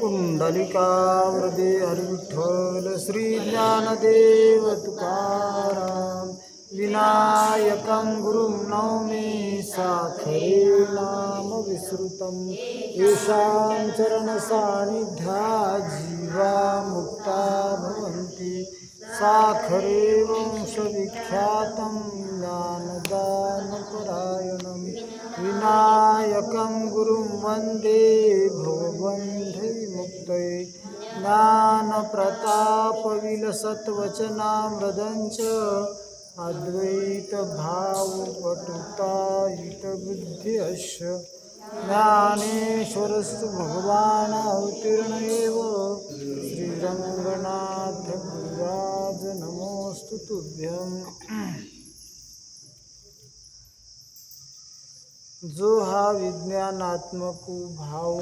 कुंडलिकावृदे हरिविठ्ठल श्री ज्ञानदेव तुकाराम विनायकं गुरुं नौमि साखरे नाम विस्मृतं येषां चरणसान्निध्या जीवा मुक्ता भवन्ति साखरे वंशविख्यातं ज्ञानदानपरायणं विनायकं गुरुं वन्दे भवबन्धविमुक्तये ज्ञानप्रतापविलसत्वचनामृतञ्च अद्वैतभावपटुतायितबुद्ध्यश्च ज्ञानेश्वरस्तु भगवान् अवतीर्ण एव श्रीरङ्गनाथ गुरुराज नमोऽस्तु तुभ्यं। जो हा विज्ञानात्मक भाव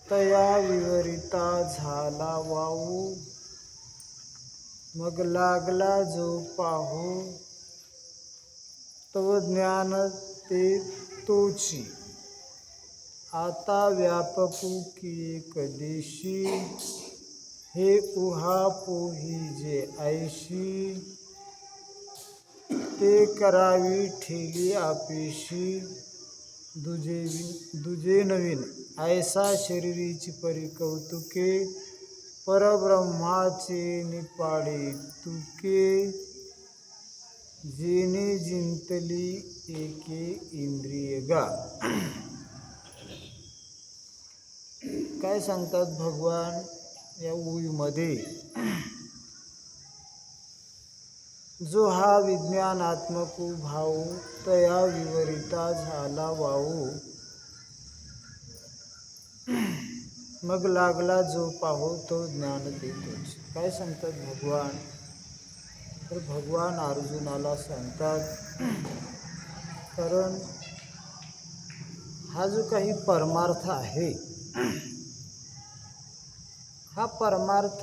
तया विवरिता झाला वाऊ, मग लागला जो पाहू तव ज्ञान ते तोची आता व्यापकू की कदेशी हे उहापोही जे ऐशी ते करावी ठेली आपेशी दुजे नवीन ऐसा शरीरीची परिकौतुके परब्रह्माचे निपाडे तुके जेने जिंतली एके इंद्रिय गा। काय सांगतात भगवान या ओळीमध्ये? जो हा विज्ञानात्मक भाव तया विवरिता झाला वाऊ, मग लागला जो पाहो तो ज्ञान देतोच। काय सांगतात भगवान? तर भगवान अर्जुनाला सांगतात, कारण हा जो काही परमार्थ आहे, हा परमार्थ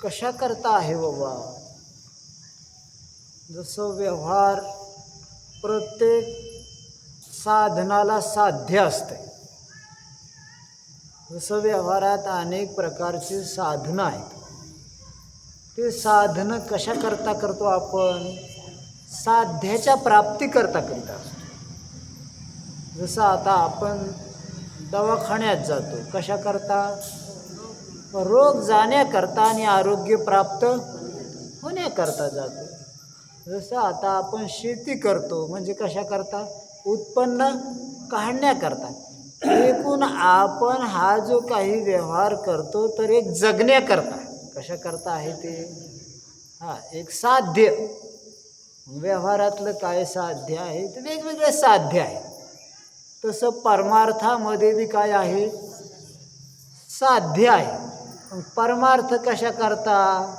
कशा करता आहे बाबा? जसं व्यवहार प्रत्येक साधनाला साध्य असते, जसं व्यवहारात अनेक प्रकारचे साधनं आहेत, ते साधनं कशा करता करतो आपण? साध्याच्या प्राप्तीकरता करीत असतो। जसं आता आपण दवाखान्यात जातो, कशा करता? रोग जाण्याकरता आणि आरोग्य प्राप्त होण्याकरता जातो। जसं आता आपण शेती करतो, म्हणजे कशा करता? उत्पन्न काढण्याकरता। एकूण आपण हा जो काही व्यवहार करतो तर एक जगण्याकरता, कशा करता आहे ते? एक साध्य। व्यवहारातलं काय साध्य आहे? तर वेगवेगळे साध्य आहे। तसं परमार्थामध्ये बी काय आहे? साध्य आहे। परमार्थ कशा करता?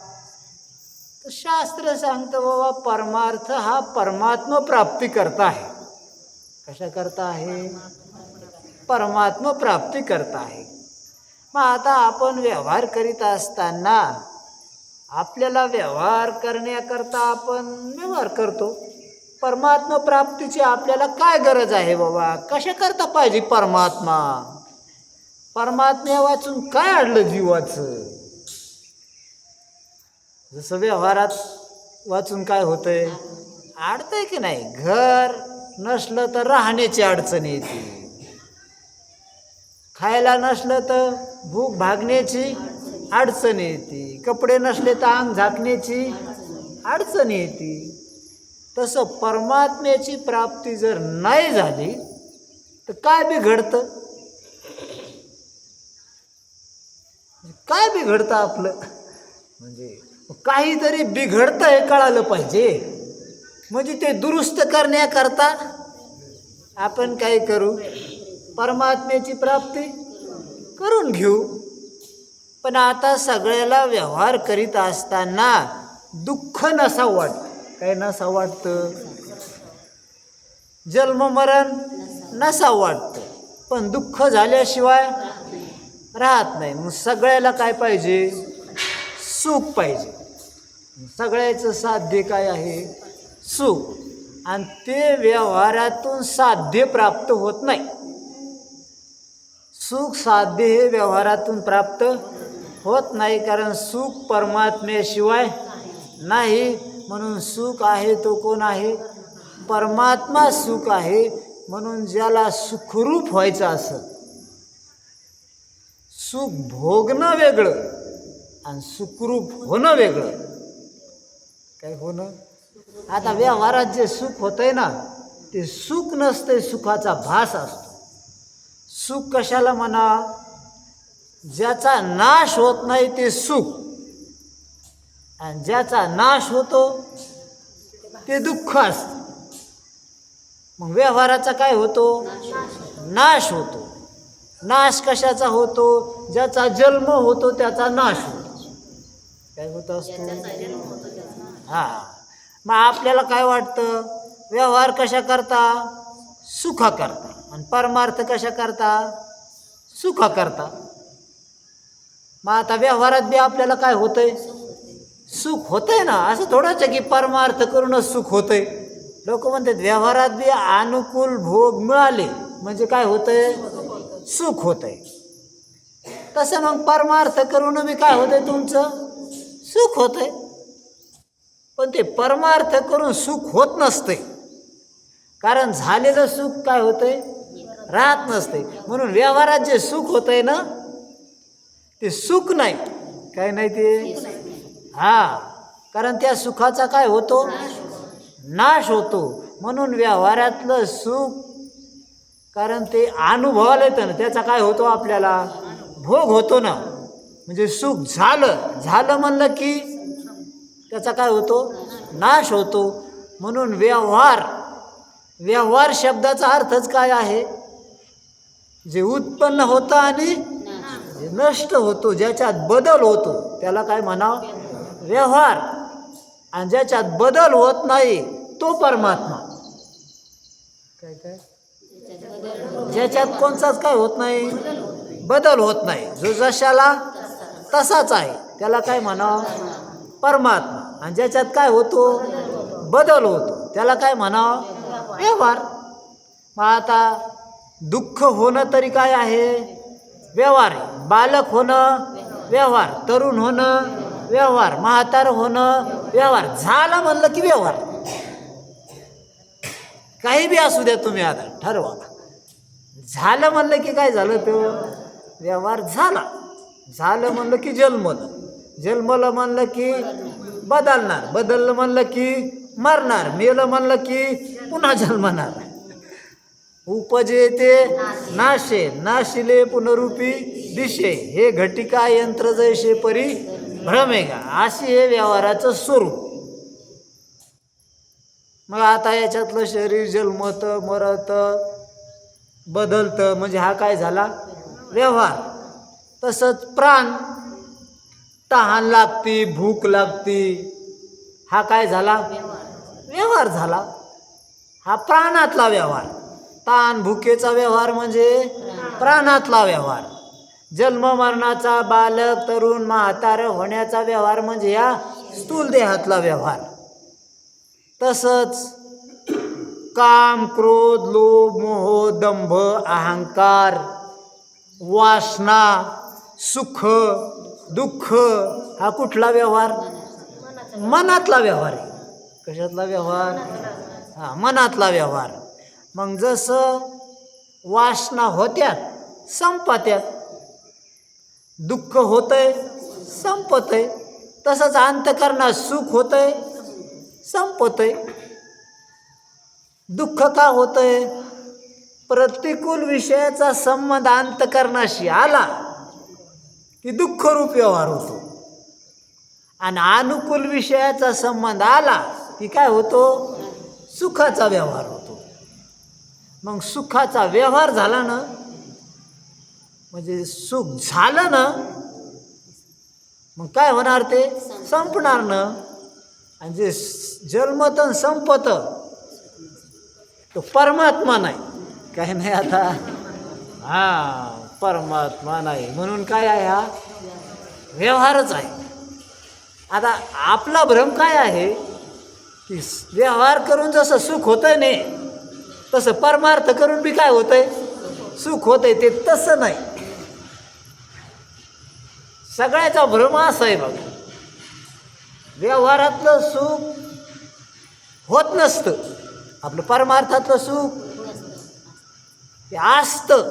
तर शास्त्र सांगतं बाबा परमार्थ हा परमात्मा प्राप्ती करता आहे। कशा करता आहे? परमात्मा प्राप्ती करता आहे। मग आता आपण व्यवहार करीत असताना आपल्याला व्यवहार करण्याकरता आपण व्यवहार करतो। परमात्मा प्राप्तीची आपल्याला काय गरज आहे बाबा? कशा करता पाहिजे परमात्मा? परमात्म्या वाचून काय अडलं जीवाचं? जसं व्यवहारात वाचून काय होतंय? अडतंय की नाही? घर नसलं तर राहण्याची अडचण येते, खायला नसलं तर भूक भागण्याची अडचण येते, कपडे नसले तर अंग झाकण्याची अडचण येते। तसं परमात्म्याची प्राप्ती जर नाही झाली तर काय बिघडतं? काय बिघडतं आपलं? म्हणजे काहीतरी बिघडतं हे कळालं पाहिजे। म्हणजे ते दुरुस्त करण्याकरता आपण काय करू? परमात्म्याची प्राप्ती करून घेऊ। पण आता सगळ्याला व्यवहार करीत असताना दुःख नसा वाटतं। काय नसा वाटतं? जन्म मरण नसा वाटतं, पण दुःख झाल्याशिवाय राहत नाही। मग सगळ्याला काय पाहिजे? सुख पाहिजे। सगळ्याचं साध्य काय आहे? सुख। आणि ते व्यवहारातून साध्य प्राप्त होत नाही। सुख साध्य हे व्यवहारातून प्राप्त होत नाही, कारण सुख परमात्म्याशिवाय नाही. म्हणून सुख आहे तो कोण आहे? परमात्मा सुख आहे. म्हणून ज्याला सुखरूप व्हायचं असं, सुख भोगणं वेगळं आणि सुखरूप होणं वेगळं. काय होणं? आता व्यवहारात जे सुख होतंय ना, ते सुख नसते, सुखाचा भास असतो. सुख कशाला म्हणा? ज्याचा नाश होत नाही ते सुख, आणि ज्याचा नाश होतो ते दुःख असतं. मग व्यवहाराचा काय होतो? नाश होतो. नाश कशाचा होतो? ज्याचा जन्म होतो त्याचा नाश होतो. काय होत असतो? हां. मग आपल्याला काय वाटतं? व्यवहार कशा करता? सुखा करता. आणि परमार्थ कशा करता? सुखा करता. मग आता व्यवहारात बी आपल्याला काय होतंय? सुख होतंय ना. असं थोडंच आहे की परमार्थ करूनच सुख होतंय. लोक म्हणतात व्यवहारात बी अनुकूल भोग मिळाले म्हणजे काय होतंय? सुख होतंय. तसं मग परमार्थ करून बी काय होतंय? तुमचं सुख होतंय. पण ते परमार्थ करून सुख होत नसते, कारण झालेलं सुख काय होतंय? राहत नसते. म्हणून व्यवहारात जे सुख होतंय ना, ते सुख नाही. काय नाही ते? हां. कारण त्या सुखाचा काय होतो? नाश होतो. म्हणून व्यवहारातलं सुख, कारण ते अनुभवाला येतं ना, त्याचा काय होतो? आपल्याला भोग होतो ना. म्हणजे सुख झालं म्हणलं की त्याचा काय होतो? नाश होतो. म्हणून व्यवहार शब्दाचा अर्थच काय आहे? जे उत्पन्न होतं आणि जे नष्ट होतो, ज्याच्यात बदल होतो त्याला काय म्हणावं? व्यवहार. आणि ज्याच्यात बदल होत नाही तो परमात्मा. काय ज्याच्यात कोणताच काय होत नाही? बदल होत नाही. जो जशाला तसाच आहे त्याला काय म्हणावं? परमात्मा. आणि ज्याच्यात काय होतो? बदल होतो त्याला काय म्हणावं? व्यवहार. मग आता दुःख होणं तरी काय आहे? व्यवहार आहे. बालक होणं व्यवहार, तरुण होणं व्यवहार, म्हातार होणं व्यवहार. झालं म्हणलं की व्यवहार. काही बी असू द्या, तुम्ही आता ठरवा. झालं म्हणलं की काय झालं? तो व्यवहार झाला. झालं म्हणलं की जन्मलं म्हणलं की बदललं म्हणलं की मरणार, मेलं म्हणलं की पुन्हा जन्मणार. उपजे ते नाशिले पुनरुपी दिशे, हे घटिका यंत्र जैसे परी भ्रमेगा. अशी हे व्यवहाराचं स्वरूप. मग आता याच्यातलं शरीर जन्मतं, मरतं, बदलतं, म्हणजे हा काय झाला? व्यवहार. तसंच प्राण, तहान लागती, भूक लागती, हा काय झाला? व्यवहार झाला. हा प्राणातला व्यवहार. ताण भुकेचा व्यवहार म्हणजे प्राणातला व्यवहार. जन्म मरणाचा, बालक तरुण म्हातार होण्याचा व्यवहार म्हणजे या स्थूल देहातला व्यवहार. तसंच काम, क्रोध, लोभ, मोह, दंभ, अहंकार, वासना, सुख, दुःख, हा कुठला व्यवहार? मनातला व्यवहार आहे. कशातला व्यवहार? हा, मनातला व्यवहार. मग जसं वासना होत्यात संपत्यात, दुःख होतंय संपतंय, तसंच अंतःकरणात सुख होतंय संपतंय. दुःख का होतंय? प्रतिकूल विषयाचा संबंध अंतःकरणाशी आला की दुःखरूप व्यवहार होतो, आणि अनुकूल विषयाचा संबंध आला की काय होतो? सुखाचा व्यवहार होतो. मग सुखाचा व्यवहार झाला ना, म्हणजे सुख झालं ना, मग काय होणार? ते संपणार ना. आणि जे जन्मतं संपतं तो परमात्मा नाही. काय नाही आता? हां, परमात्मा नाही. म्हणून काय आहे? हा व्यवहारच आहे. आता आपला भ्रम काय आहे की व्यवहार करून जसं सुख होतंय नाही, तसं परमार्थ करून बी काय होतंय? सुख होतंय. ते तसं नाही. सगळ्याचा भ्रम असा आहे बघा, व्यवहारातलं सुख होत नसतं, आपलं परमार्थातलं सुख ते असतं,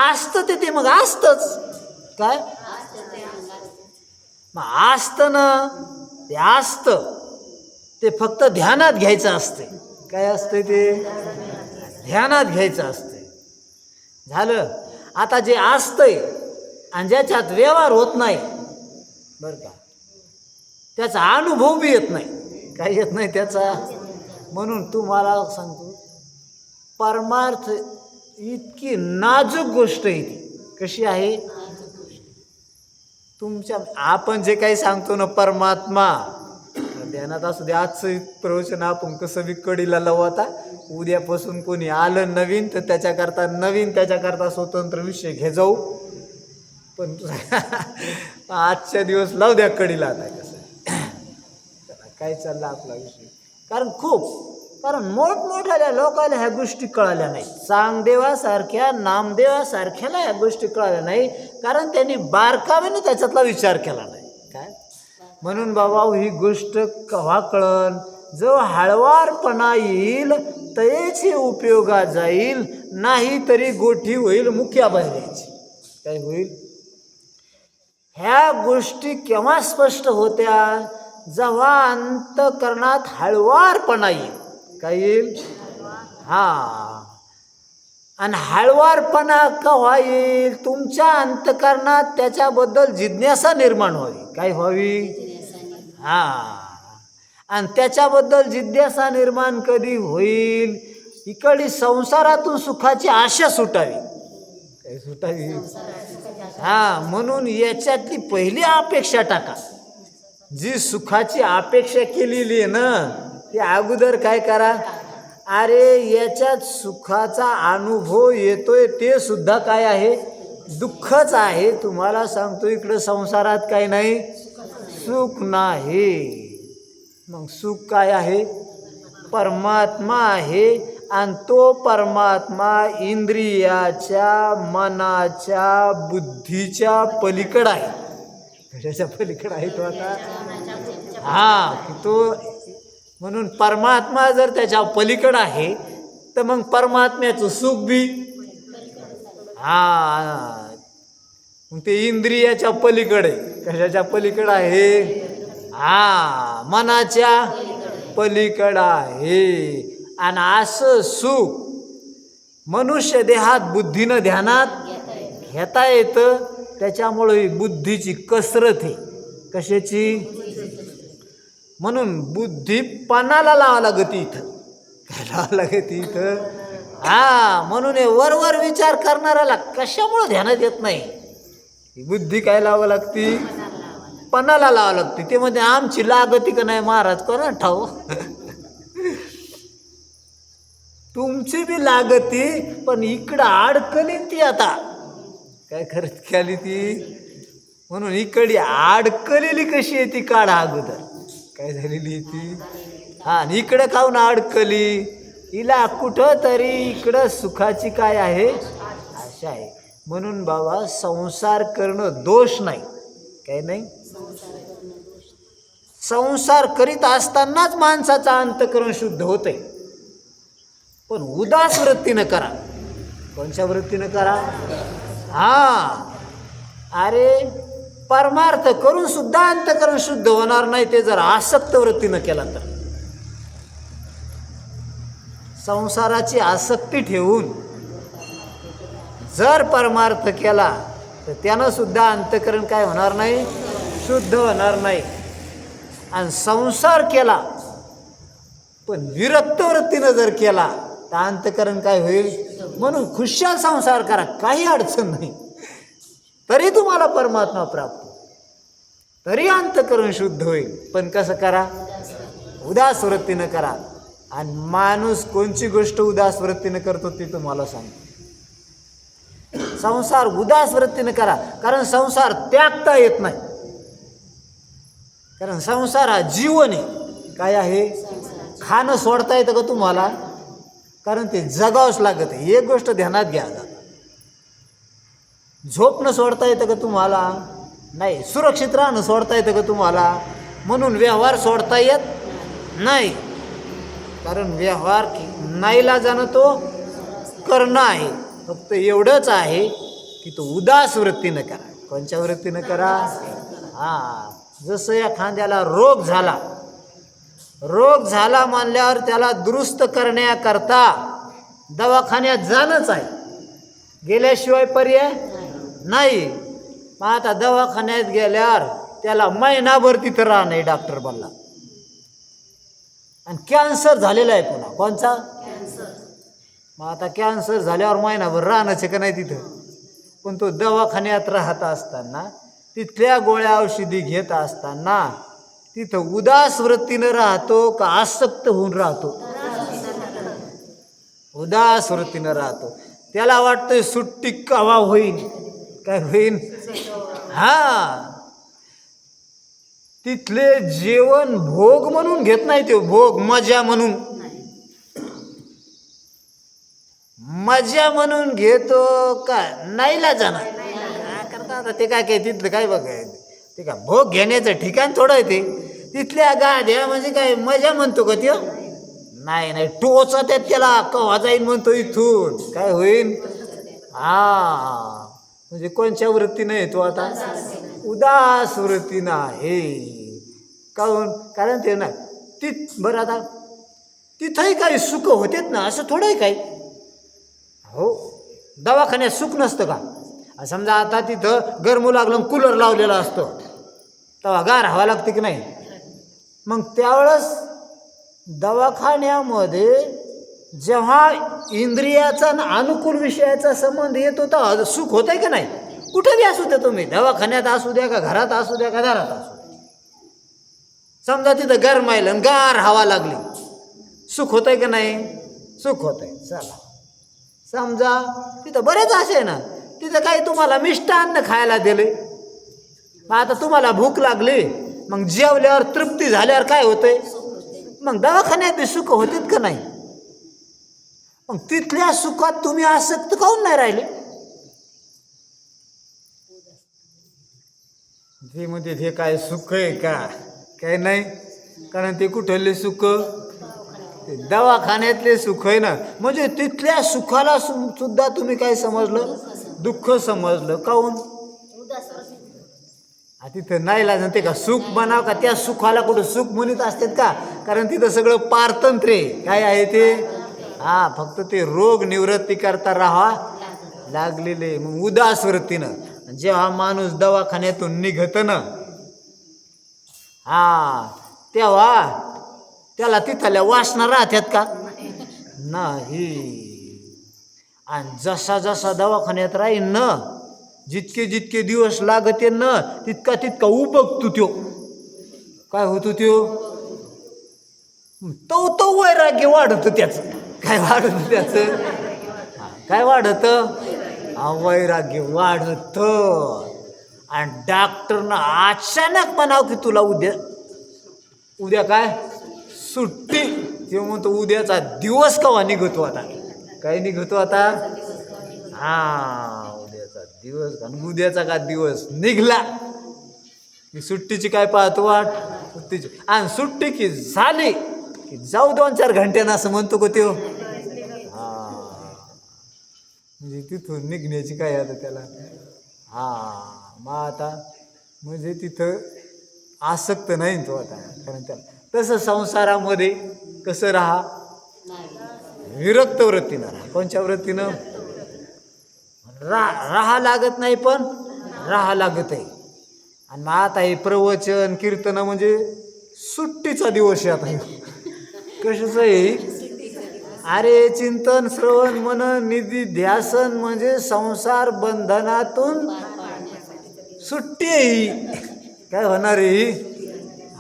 असतं ते मग असतंच काय, मग असतं ना ते असतं, ते फक्त ध्यानात घ्यायचं असते. काय असते ते? ध्यानात घ्यायचं असते. झालं. आता जे असतंय आणि ज्याच्यात व्यवहार होत नाही बरं का, त्याचा अनुभव बी येत नाही. काय येत नाही त्याचा? म्हणून तुम्हाला सांगतो, परमार्थ इतकी नाजूक गोष्ट आहे ती. कशी आहे? तुमच्या आपण जे काही सांगतो ना, परमात्मा ध्यानात असू दे. आजचं प्रवचन आपण कसं बी कडीला लावू. आता उद्यापासून कोणी आलं नवीन तर त्याच्याकरता नवीन, त्याच्याकरता स्वतंत्र विषय घे जाऊ. पण आजच्या दिवस लावू द्या कडीला. आता कसं काय चाललं आपला विषय, कारण मोठमोठ्या लोकांना ह्या गोष्टी कळाल्या नाही. चांगदेवासारख्या नामदेवासारख्याला ह्या गोष्टी कळाल्या नाही, कारण त्यांनी बारकावेने त्याच्यातला विचार केला नाही. काय म्हणून बाबा, ही गोष्ट केव्हा कळन? जो हळवारपणा येईल तरीच हे उपयोगात जाईल, नाही तरी गोठी होईल मुख्या बाहेरची. काय होईल? ह्या गोष्टी केव्हा स्पष्ट होत्या? जेव्हा अंतकरणात हळवारपणा येईल. काय येईल? आणि हळवारपणा केव्हा येईल? तुमच्या अंतकरणात त्याच्याबद्दल जिज्ञासा निर्माण व्हावी. काय व्हावी? आणि त्याच्याबद्दल जिज्ञासा निर्माण कधी होईल? इकडे संसारातून सुखाची आशा सुटावी. काय सुटावी? म्हणून याच्यातली पहिली अपेक्षा टाका. जी सुखाची अपेक्षा केलेली आहे ना, ती अगोदर काय करा? अरे याच्यात सुखाचा अनुभव येतोय ते सुद्धा काय आहे? दुःखच आहे. तुम्हाला सांगतो, इकडं संसारात काय नाही, सुख नाही. मग सुख काय आहे? परमात्मा आहे. आणि तो परमात्मा इंद्रियाच्या, मनाच्या, बुद्धीच्या पलीकडे आहे. कशाच्या पलीकडे आहे तो? आता तो म्हणून परमात्मा जर त्याच्या पलीकडे आहे तर मग परमात्म्याचं सुख बी मग ते इंद्रियाच्या पलीकडे. कशाच्या पलीकडे आहे? मनाच्या पलीकडे आहे. आणि असं सुख मनुष्य देहात बुद्धीनं ध्यानात घेता येतं. त्याच्यामुळे बुद्धीची कसरत आहे. कशाची? म्हणून बुद्धी पणाला लावा लागते इथं. काय लावा लागते इथं? म्हणून वरवर विचार करणाऱ्याला कशामुळे ध्यानात येत नाही? बुद्धी काय लावा लागती? पणाला लावा लागते. ते म्हणजे आमची लागती का नाही महाराज कोणा ठाऊ. तुमची बी लागती, पण इकडं अडकली ती. आता काय करत केली ती? म्हणून इकडे अडकलेली कशी आहे ती काढा अगोदर. काय झालेली ती? आणि इकडं खाऊन अडकली. हिला कुठं तरी इकडं सुखाची काय आहे? आशा आहे. म्हणून बाबा, संसार करणं दोष नाही. काय नाही? संसार करीत असतानाच माणसाचा अंतःकरण शुद्ध होते. पण उदास वृत्तीनं करा. कोणत्या वृत्तीनं करा? अरे परमार्थ करून सुद्धा अंतःकरण शुद्ध होणार नाही ते जर आसक्त वृत्तीनं केला तर. संसाराची आसक्ती ठेवून जर परमार्थ केला तर त्यानं सुद्धा अंतःकरण काय होणार नाही? शुद्ध होणार नाही. आणि संसार केला पण विरक्त वृत्तीनं जर केला तर अंतःकरण काय होईल? म्हणून खुशाल संसार करा, काही अडचण नाही. तरी तुम्हाला परमात्मा प्राप्त, तरी अंतःकरण शुद्ध होईल. पण कसं करा? उदास वृत्तीनं करा. आणि माणूस कोणची गोष्ट उदास वृत्तीनं करतो ती तुम्हाला सांगतो. संसार उदास वृत्तीनं करा, कारण संसार त्यागता येत नाही. कारण संसार हा जीवन आहे. काय आहे? खाणं सोडता येतं का तुम्हाला? कारण ते जगावंच लागत आहे. एक गोष्ट ध्यानात घ्या. झोपणं सोडता येतं का तुम्हाला? नाही. सुरक्षित राहणं सोडता येतं का तुम्हाला? म्हणून व्यवहार सोडता येत नाही. कारण व्यवहार नाईलाजानं तो करणं आहे. फक्त एवढंच आहे की तो उदास वृत्तीनं करा. कोणत्या वृत्तीनं करा? जसं एखाद्याला रोग झाला म्हणल्यावर त्याला दुरुस्त करण्याकरता दवाखान्यात जाणंच आहे. गेल्याशिवाय पर्याय नाही. मग आता दवाखान्यात गेल्यावर त्याला महिनाभर तिथं राहणं डॉक्टर बोलला. आणि कॅन्सर झालेला आहे पुन्हा. कोणचा? मग आता कॅन्सर झाल्यावर महिनाभर राहणंच का नाही तिथं? पण तो दवाखान्यात राहत असताना, तिथल्या गोळ्या औषधी घेत असताना तिथं उदास वृत्तीनं राहतो का आसक्त होऊन राहतो? उदास वृत्तीनं राहतो. त्याला वाटतंय सुट्टी केव्हा होईल, काय होईल. तिथले जेवण भोग म्हणून घेत नाही, ते भोग मजा म्हणून घेतो का नाहीला जाणार करता. आता ते काय तिथलं काय बघायचं, ते काय भोग घेण्याचं ठिकाण थोडं आहे ते. तिथल्या गाद्या म्हणजे काय मजा म्हणतो का त्यो? नाही टोचा त्यात त्याला कव्हा जाईन म्हणतो इथून, काय होईल. म्हणजे कोणत्या वृत्तीनं येतो आता? उदास वृत्तीनं आहे. काहून? कारण ते ना बरं आता तिथंही काही सुख होतेच ना, असं थोडं आहे काय. हो, दवाखान्यात सुख नसतं का? समजा आता तिथं गरमू लागलं, कूलर लावलेला असतो, तेव्हा गार हवा लागते की नाही. मग त्यावेळेस दवाखान्यामध्ये जेव्हा इंद्रियाचा आणि अनुकूल विषयाचा संबंध येतो तर सुख होत आहे का नाही? कुठे बी असू द्या तुम्ही, दवाखान्यात असू द्या का घरात असू द्या का दारात असू द्या. समजा तिथं गरमायलं, गार हवा लागली, सुख होत आहे का नाही? सुख होत आहे. चला समजा तिथं बरेच असे ना, तिथं काही तुम्हाला मिष्टान्न खायला दिले. मग आता तुम्हाला भूक लागली, मग जेवल्यावर तृप्ती झाल्यावर काय होतंय? मग दवाखान्यात सुख होतेत का नाही? मग तिथल्या सुखात तुम्ही आसक्त काहून नाही राहिले? ते म्हणजे ते काय सुख आहे का? काय नाही. कारण ते कुठले सुख? ते दवाखान्यातले सुख आहे ना. म्हणजे तिथल्या सुखाला सुद्धा तुम्ही काय समजलं? दुःख समजलं. काहून? तिथं नाही लागत ते का सुख म्हणाव का? त्या सुखाला कुठं सुख म्हणत असतात का? कारण तिथं सगळं पारतंत्र्य काय आहे ते. फक्त ते रोग निवृत्ती करता राहा लागलेले. मग उदास वृत्तीनं जेव्हा माणूस दवाखान्यातून निघत ना, तेव्हा त्याला तिथल्या वासना राहतात का? नाही. आणि जसा जसा दवाखान्यात राहील ना, जितके दिवस लागते ना, तितका उपकतो त्यो. काय होतो त्यो? तो वैराग्य वाढत त्याचं. काय वाढत त्याचं? काय वाढत? वैराग्य वाढत. आणि डॉक्टरनं अचानक म्हणाव की तुला उद्या काय सुट्टी. ते म्हणतो उद्याचा दिवस केव्हा निघतो आता? काय निघतो आता? उद्याचा दिवस. आणि उद्याचा का दिवस निघला की सुट्टीची काय पाहतो वाट? सुट्टीची. आणि सुट्टी की झाली की जाऊ 2-4 घंट्यानं असं म्हणतो का त्यो? म्हणजे तिथून निघण्याची काय आता त्याला. मग आता म्हणजे तिथं आसक्त नाही तो आता. कारण त्याला तसं संसारामध्ये कसं राहा? विरक्त वृत्तीनं राहा. कोणत्या वृत्तीनं? राहा लागत नाही पण राहा लागत आहे. आणि मग आता हे प्रवचन कीर्तन म्हणजे सुट्टीचा दिवस आहे आता. कशाचं आहे? अरे चिंतन श्रवण मनन निधी ध्यासन म्हणजे संसार बंधनातून सुट्टी आहे. काय होणार आहे?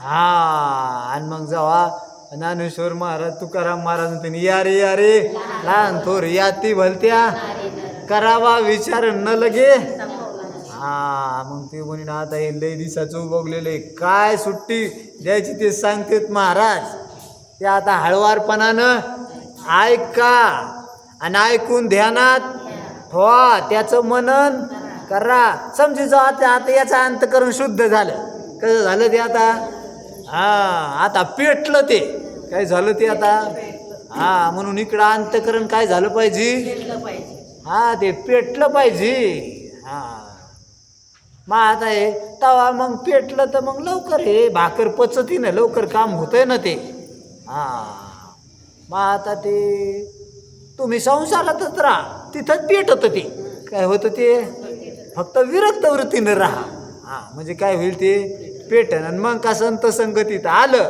आणि मग जेव्हा ज्ञानेश्वर महाराज तुकाराम महाराज त्यांनी या रे लहान थोर याती भलत्या करावा विचार न लगे. मग ते म्हणून आता हे लय दिवसाचं उभवलेले काय सुट्टी द्यायची ते सांगतेत महाराज. ते आता हळवारपणानं ऐका आणि ऐकून ध्यानात ठेवा, त्याचं मनन करा समजू जाऊ आता याचा अंत करून शुद्ध झालं. कसं झालं ते आता? आता पेटलं ते. काय झालं ते आता? म्हणून इकडं अंतकरण काय झालं पाहिजे? ते पेटलं पाहिजे. मग आता हे तवा मग पेटलं तर मग लवकर हे भाकर पचती ना, लवकर काम होतंय ना ते. मग आता ते तुम्ही संसारातच राहा, तिथंच पेटत ते. काय होतं ते? फक्त विरक्त वृत्तीनं राहा. म्हणजे काय होईल ते? पेटन. आणि मग का संत संगतीत आलं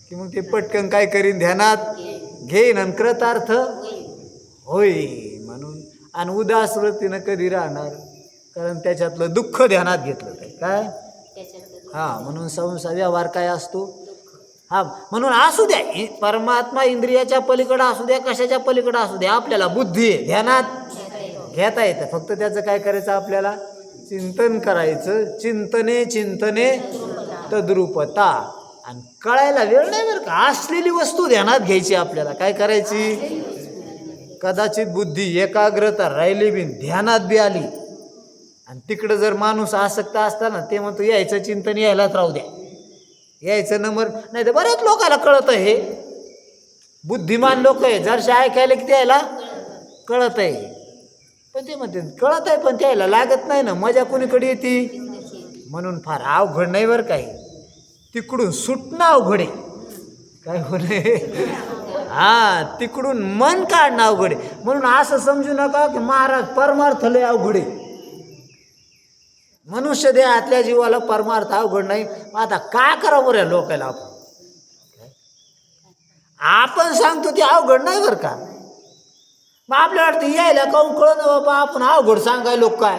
की मग ते पटकन काय करीन? ध्यानात घेईन आणि कृतार्थ होईल. म्हणून आणि उदास वृत्तीनं कधी राहणार? कारण त्याच्यातलं दुःख ध्यानात घेतलं तर काय? म्हणून संसार व्यवहार काय असतो? म्हणून असू द्या परमात्मा इंद्रियाच्या पलीकडं असू द्या, कशाच्या पलीकडं असू द्या, आपल्याला बुद्धी आहे ध्यानात घेता येतं. फक्त त्याचं काय करायचं? आपल्याला चिंतन करायचं. चिंतने तद्रूपता. आणि कळायला वेळ नाही बरं का. असलेली वस्तू ध्यानात घ्यायची आपल्याला. काय करायची? कदाचित बुद्धी एकाग्रता राहिली बी, ध्यानात बी आली, आणि तिकडं जर माणूस आसक्त असता ना, ते म्हणतो यायचं चिंतन यायलाच राहू द्या, यायचं नंबर नाही. तर बऱ्याच लोकांना कळतं, हे बुद्धिमान लोक आहे, जरशा ऐकायला की त्याला कळत आहे. पण ते म्हणते कळत आहे पण त्याला लागत नाही ना, मजा कोणीकडे येते. म्हणून फार अवघड नाही बरं काही. तिकडून सुटणं अवघड आहे. काय होणे? तिकडून मन काढणं अवघड आहे. म्हणून असं समजू नका की महाराज परमार्थ लय अवघड आहे. मनुष्य देहातल्या जीवाला परमार्थ अवघड नाही. आता काय करावं बरं लोकांना? आपण सांगतो ते अवघड नाही बरं का. मग आपल्याला वाटतं यायला काऊन कळत बाबा, आपण अवघड सांगाय लोक काय?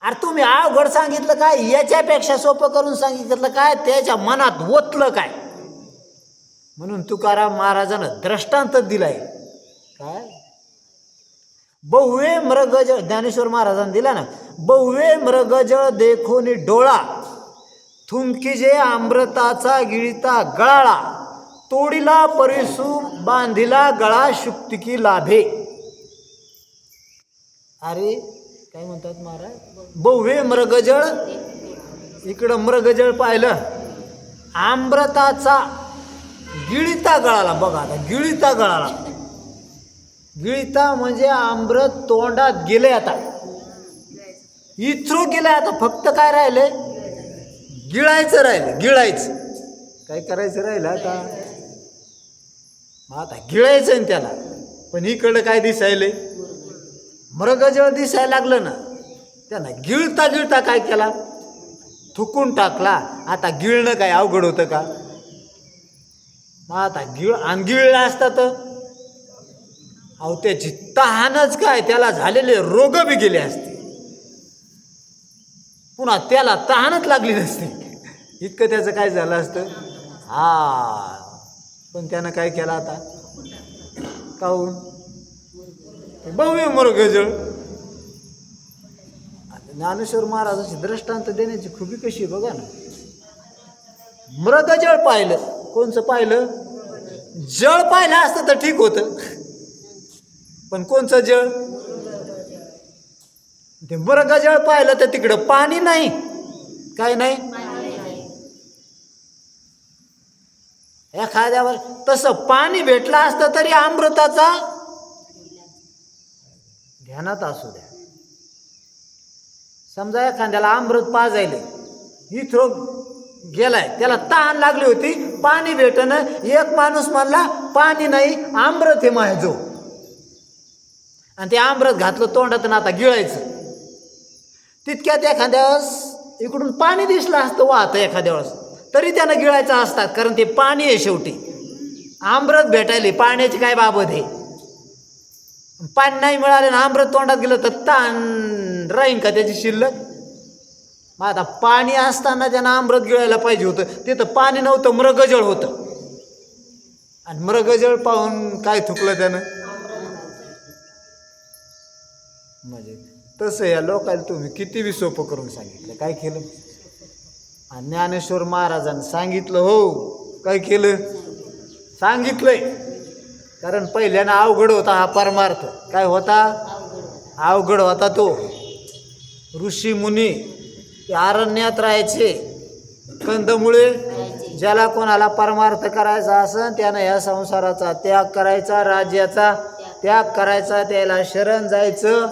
अरे तुम्ही अवघड सांगितलं काय? याच्यापेक्षा सोपं करून सांगितलं काय? त्याच्या मनात ओतलं काय? म्हणून तुकाराम महाराजानं दृष्टांत दिलाय. काय? बहुवे मृगजळ, ज्ञानेश्वर महाराजांनी दिला ना, बहुवे मृगजळ देखोनी डोळा, थुंकीजे अमृताचा गिळीता गळाळा, तोडीला परिसू बांधिला गळा शुक्तिकी लाभे. अरे काय म्हणतात महाराज? बहुवे मृगजळ, इकडं मृगजळ पाहिलं, अमृताचा गिळीता गळाला. बघा आता गिळीता गळाला. गिळीता म्हणजे अमृत तोंडात गेले, आता इथरो गेले. आता फक्त काय राहिले? गिळायचं राहिलं. गिळायचं काय करायचं राहिलं आता? आता गिळायचं ना त्याला. पण इकडं काय दिसायलंय? मृगजळ दिसायला लागलं ना. त्यानं गिळता गिळता काय केला? थुकून टाकला. आता गिळणं काय अवघड होतं का? मग आता गिळला असता तर त्याची तहानच काय, त्याला झालेले रोग बी गेले असते, पुन्हा त्याला तहानच लागली नसते, इतकं त्याचं काय झालं असतं. पण त्यानं काय केलं आता? काहून? बहुवे मृगजळ. ज्ञानेश्वर महाराजांची दृष्टांत देण्याची खुबी कशी बघा ना. मृगजळ पाहिलं. कोणचं पाहिलं? जळ पाहिलं असतं तर ठीक होतं, पण कोणचं जळ? ते मृगजळ पाहिलं तर तिकडं पाणी नाही. काय नाही? एखाद्यावर तसं पाणी भेटलं असतं तरी अमृताचा ध्यानात असू द्या. समजा एखाद्याला अमृत पाजायले, इथं गेलाय, त्याला तहान लागली होती, पाणी भेटणं. एक माणूस म्हणला पाणी नाही, अमृत हे माझो, आणि ते अमृत घातलं तोंडात ना आता गिळायचं. तितक्यात एखाद्या वेळेस इकडून पाणी दिसलं असतं वाहतं एखाद्या वेळेस, तरी त्यानं गिळायचं असतात, कारण ते पाणी आहे शेवटी. अमृत भेटायले, पाण्याची काय बाबत आहे? पाणी नाही मिळालं ना अमृत तोंडात गेलं तर ताण राहीन का त्याची शिल्लक? मग आता पाणी असताना त्यानं अमृत गिळायला पाहिजे होतं, ते तर पाणी नव्हतं, मृगजळ होतं. आणि मृगजळ पाहून काय थुकलं त्यानं? म्हणजे तसं या लोकांना तुम्ही किती बी सोपं करून सांगितलं. काय केलं? आणि ज्ञानेश्वर महाराजांनी सांगितलं. हो, काय केलं? सांगितलंय. कारण पहिल्यानं अवघड होता हा परमार्थ. काय होता? अवघड होता तो. ऋषी मुनी ते अरण्यात राहायचे, कंदमुळे. ज्याला कोणाला परमार्थ करायचा असेल त्यानं ह्या संसाराचा त्याग करायचा, राज्याचा त्याग करायचा, त्याला शरण जायचं.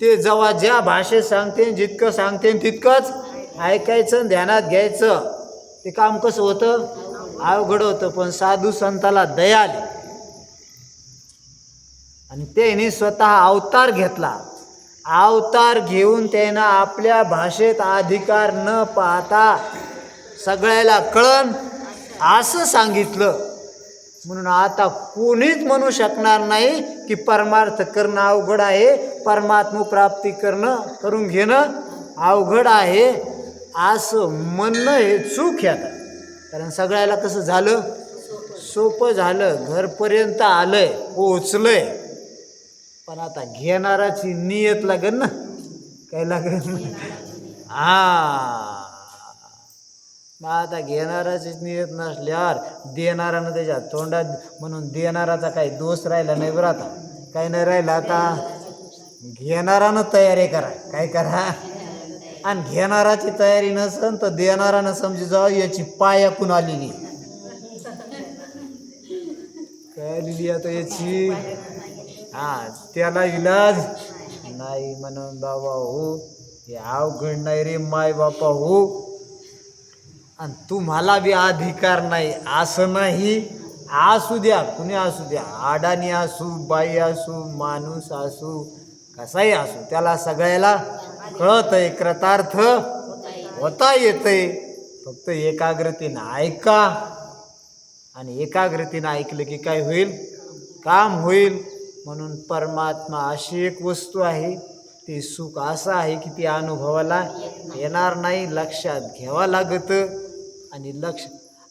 ते जेव्हा ज्या भाषेत सांगते जितकं सांगते तितकंच ऐकायचं, ध्यानात घ्यायचं. ते काम कसं होतं? अवघड होतं. पण साधू संताला दया आली आणि त्यांनी स्वतः अवतार घेतला. अवतार घेऊन त्यानं आपल्या भाषेत अधिकार न पाहता सगळ्याला कळन असं सांगितलं. म्हणून आता कोणीच म्हणू शकणार नाही की परमार्थ करणं अवघड आहे, परमात्मा प्राप्ती करून घेणं अवघड आहे, असं म्हणणं हे चूक आहे. कारण सगळ्याला कसं झालं? सोपं झालं, घरपर्यंत आलंय, पोचलंय. पण आता घेणाराची नियत लागेल ना. काय लागेल? मग आता घेणाराचीच नियत नसल्यावर देणारानं त्याच्या तोंडात, म्हणून देणाराचा काही दोष राहिला नाही बरं. आता काही नाही राहिला. आता घेणारानं तयारी करा, काय करा. आणि घेणाराची तयारी नसेल तर देणारानं समजी जावं याची पायाकून आलेली. काय आलेली आता याची? त्याला इलाज नाही म्हणून बाबा हो, हे अवघड नाही रे माय बापा हो. आणि तुम्हाला बी अधिकार नाही असं नाही. असू द्या, कुणी असू द्या, अडाणी असू, बाई असू, माणूस असू, कसाही असू, त्याला सगळ्याला कळत आहे, कृतार्थ होता येतंय. फक्त एकाग्रतेनं ऐका. आणि एकाग्रतेनं ऐकलं की काय होईल? काम होईल. म्हणून परमात्मा अशी एक वस्तू आहे, ते सुख असं आहे की ती अनुभवाला येणार नाही, लक्षात घ्यावं लागतं. आणि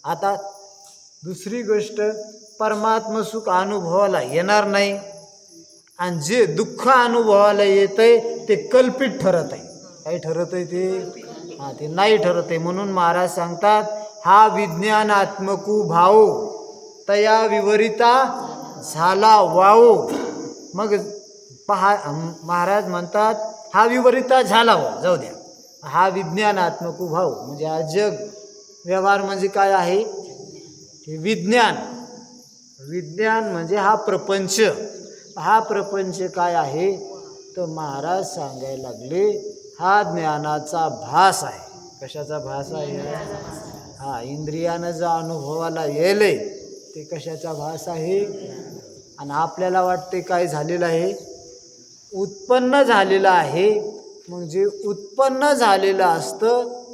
आता दुसरी गोष्ट, परमात्मा सुख अनुभवाला येणार नाही आणि जे दुःख अनुभवाला येतंय ते कल्पित ठरत आहे. काय ठरत आहे ते? ते नाही ठरत आहे. म्हणून महाराज सांगतात, हा विज्ञानात्मकू भाव तया विवरिता झाला वाव. मग महाराज म्हणतात हा विवरिता झाला वाव, जाऊ द्या. हा विज्ञानात्मकू भाव म्हणजे हा जग व्यवहार म्हणजे काय आहे? हे विज्ञान. विज्ञान म्हणजे हा प्रपंच. हा प्रपंच काय आहे तर महाराज सांगायला लागले, हा ज्ञानाचा भास आहे. कशाचा भास आहे? इंद्रियानं जो अनुभवाला येले ते कशाचा भास आहे? आणि आपल्याला वाटते काय झालेलं आहे? उत्पन्न झालेलं आहे. मग जे उत्पन्न झालेलं असतं